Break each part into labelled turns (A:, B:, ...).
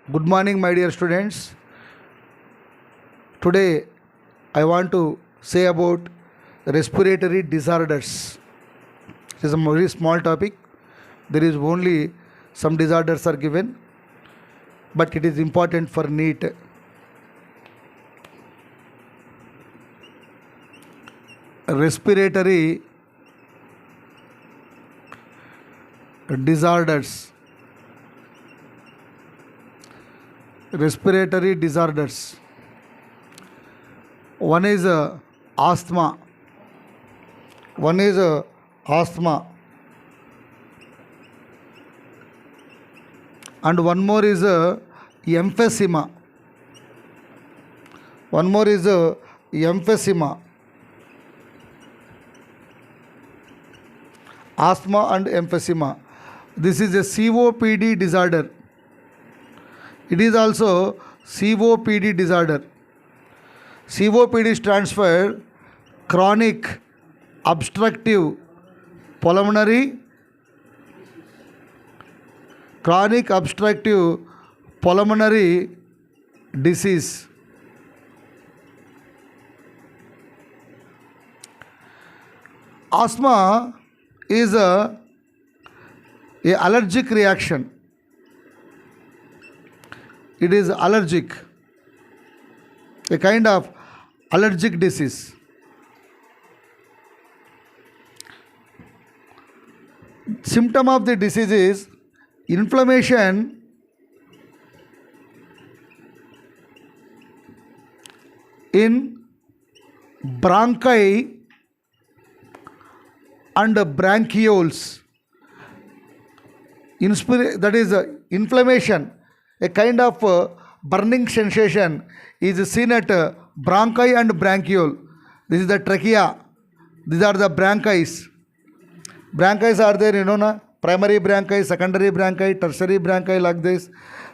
A: Good morning, my dear students. Today, I want to say about respiratory disorders. It is a very small topic. There is only some disorders are given, but it is important for Neet. Respiratory disorders. Respiratory disorders. One is asthma. One is asthma. And one more is emphysema. One more is emphysema. Asthma and emphysema. This is a COPD disorder. It is also COPD disorder. COPD stands for chronic obstructive pulmonary disease. Asthma is a allergic reaction. It is allergic, a kind of allergic disease. Symptom of the disease is inflammation in bronchi and bronchioles. That is inflammation, a kind of burning sensation is seen at bronchi and bronchiole. This is the trachea. These are the bronchis. Bronchis are there, primary bronchi, secondary bronchi, tertiary bronchi, like this.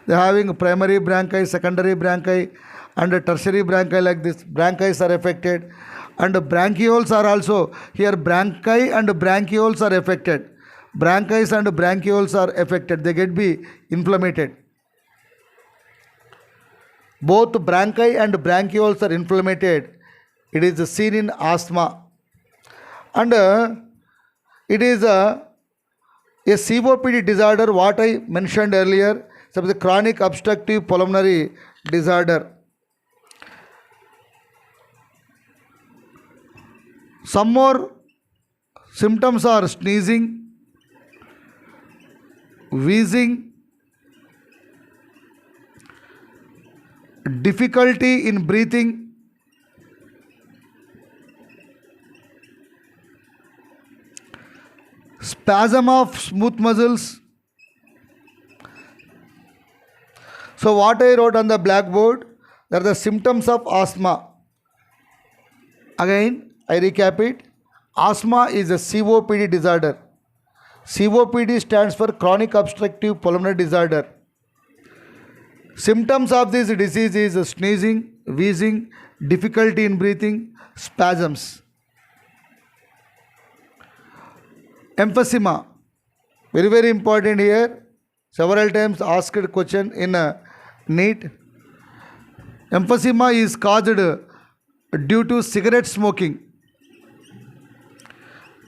A: They are having primary bronchi, secondary bronchi, and tertiary bronchi like this. Bronchis are affected, and bronchioles are also here. Bronchi and bronchioles are affected. Bronchis and bronchioles are affected. They get be inflamed. Both bronchi and bronchioles are inflamed. It is seen in asthma. And it is a COPD disorder, what I mentioned earlier. So the chronic obstructive pulmonary disorder. Some more symptoms are sneezing, wheezing, difficulty in breathing, spasm of smooth muscles. So what I wrote on the blackboard, they are the symptoms of asthma. Again, I recap it. Asthma is a COPD disorder. COPD stands for chronic obstructive pulmonary disorder. Symptoms of this disease is sneezing, wheezing, difficulty in breathing, spasms. Emphysema, very very important here. Several times asked question in a Neet. Emphysema is caused due to cigarette smoking.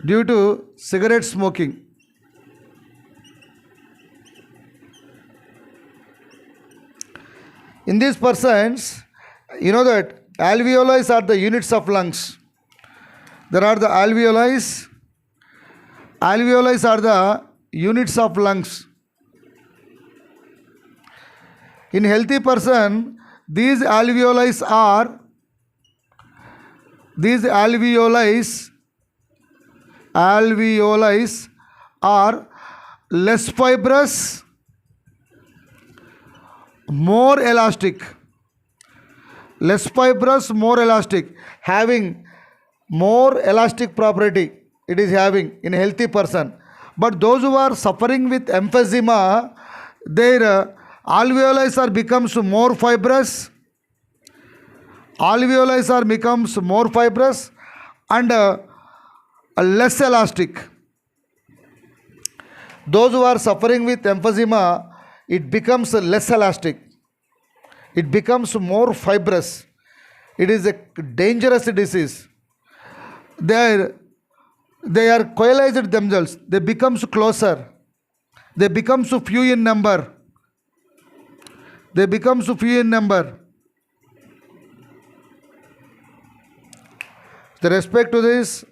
A: Due to cigarette smoking. In these persons, you know that alveoli are the units of lungs. There are the alveoli. Alveoli are the units of lungs. In healthy person, these alveoli are less fibrous, more elastic. Less fibrous, more elastic. Having more elastic property, it is having in a healthy person. But those who are suffering with emphysema, their alveoli are becomes more fibrous. Alveoli are becomes more fibrous and less elastic. Those who are suffering with emphysema, it becomes less elastic. It becomes more fibrous. It is a dangerous disease. They are, they are coalesced themselves. They becomes closer. They becomes few in number. They becomes few in number. With respect to this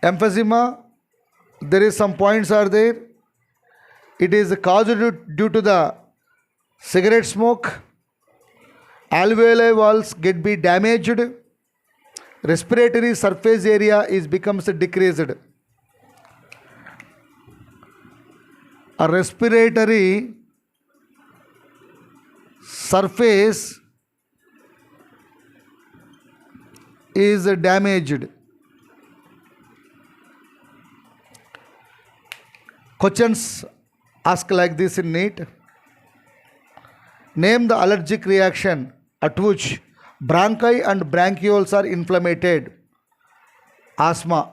A: emphysema, there is some points are there. It is caused due to the cigarette smoke. Alveoli walls get be damaged. Respiratory surface area is becomes decreased. A respiratory surface is damaged. Questions ask like this in Neet. Name the allergic reaction at which bronchi and bronchioles are inflamed. Asthma.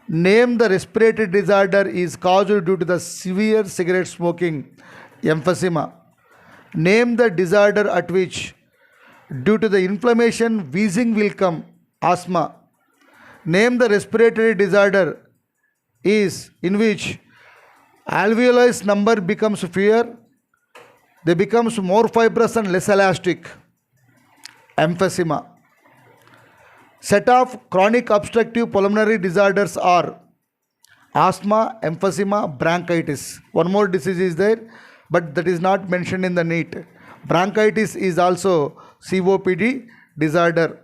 A: Name the respiratory disorder is caused due to the severe cigarette smoking. Emphysema. Name the disorder at which due to the inflammation wheezing will come. Asthma. Name the respiratory disorder is in which alveoli number becomes fewer, they becomes more fibrous and less elastic. Emphysema. Set of chronic obstructive pulmonary disorders are asthma, emphysema, bronchitis. One more disease is there, but that is not mentioned in the Neet. Bronchitis is also COPD disorder.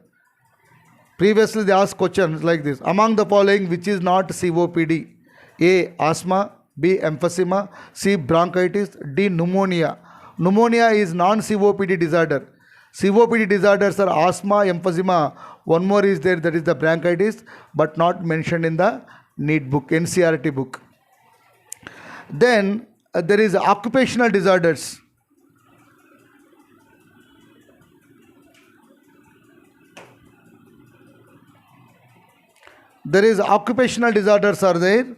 A: Previously they asked questions like this. Among the following which is not COPD? A. Asthma. B. Emphysema. C. Bronchitis. D. Pneumonia. Pneumonia is non-COPD disorder. COPD disorders are asthma, emphysema. One more is there, that is the bronchitis, but not mentioned in the Neet book, NCERT book. Then there is occupational disorders. There is occupational disorders are there.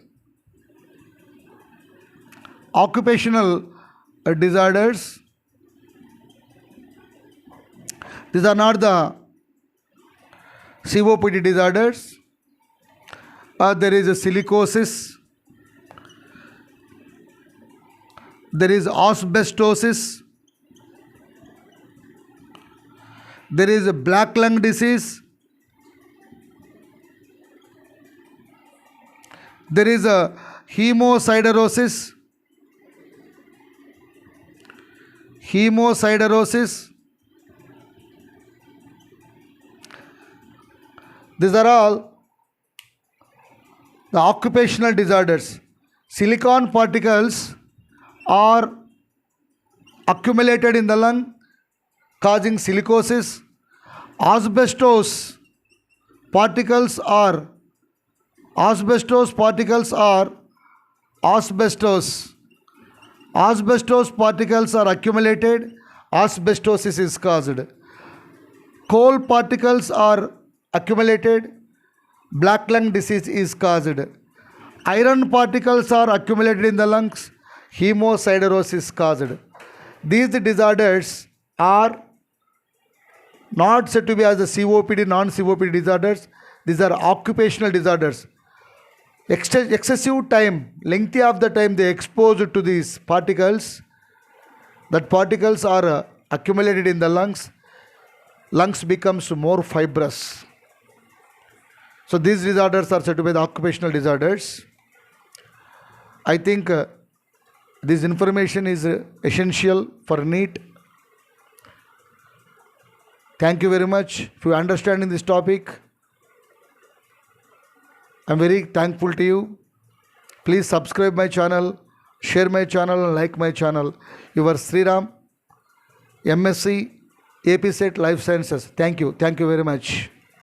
A: Occupational disorders. These are not the COPD disorders. There is a silicosis. There is asbestosis. There is a black lung disease. There is a hemosiderosis. Hemosiderosis. These are all the occupational disorders. Silicon particles are accumulated in the lung, causing silicosis. Asbestos particles are asbestos. Asbestos particles are accumulated. Asbestosis is caused. Coal particles are accumulated. Black lung disease is caused. Iron particles are accumulated in the lungs. Hemosiderosis caused. These disorders are not said to be as the COPD, non-COPD disorders. These are occupational disorders. Excessive time, lengthy of the time they exposed to these particles, that particles are accumulated in the lungs. Lungs becomes more fibrous. So these disorders are said to be the occupational disorders. I think this information is essential for Neet. Thank you very much for understanding this topic. I am very thankful to you. Please subscribe my channel, share my channel and like my channel. Your Sreeram, MSc, APSET Life Sciences. Thank you. Thank you very much.